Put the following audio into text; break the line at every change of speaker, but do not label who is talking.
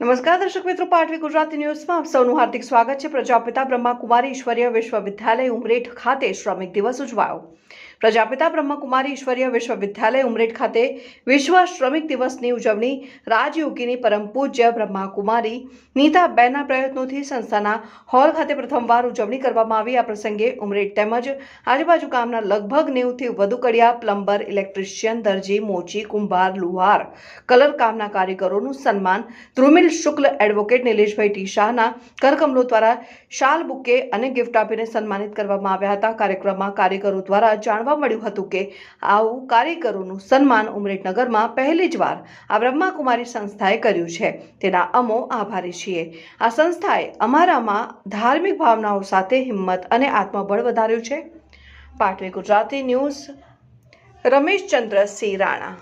નમસ્કાર દર્શક મિત્રો, પાટવી ગુજરાતી ન્યૂઝમાં આપ સૌનું હાર્દિક સ્વાગત છે। પ્રજાપિતા બ્રહ્માકુમારી ઈશ્વરીય વિશ્વવિદ્યાલય ઉમરેઠ ખાતે શ્રમિક દિવસ ઉજવાયો। પ્રજાપિતા બ્રહ્માકુમારી ઈશ્વરીય વિશ્વવિદ્યાલય ઉમરેઠ ખાતે વિશ્વ શ્રમિક દિવસની ઉજવણી રાજયોગીની પરમ પૂજ્ય બ્રહ્માકુમારી નીતાબેનના પ્રયત્નોથી સંસ્થાના હોલ ખાતે પ્રથમવાર ઉજવણી કરવામાં આવી। આ પ્રસંગે ઉમરેઠ તેમજ આજુબાજુ ગામના લગભગ 90થી વધુ કડિયા, પ્લમ્બર, ઇલેક્ટ્રિશિયન, દરજી, મોચી, કુંભાર, લુહાર, કલર કામના કારીગરોનું સન્માન ધ્રુમિલ શુક્લ, એડવોકેટ નિલેશભાઈ ટી શાહના કરકમલો દ્વારા શાલ, બુકે અને ગિફ્ટ આપીને સન્માનિત કરવામાં આવ્યા હતા। કાર્યક્રમમાં કારીગરો દ્વારા જાણવા મળ્યું હતું કે આવું કારીગરોનું સન્માન ઉમરેઠ નગરમાં પહેલી જ વાર આ બ્રહ્માકુમારી સંસ્થાએ કર્યું છે। તેના અમો આભારી છીએ। આ સંસ્થાએ અમારામાં ધાર્મિક ભાવનાઓ સાથે હિંમત અને આત્મબળ વધાર્યું છે। પાટવી ગુજરાતી ન્યૂઝ, રમેશચંદ્ર સિંહ રાણા।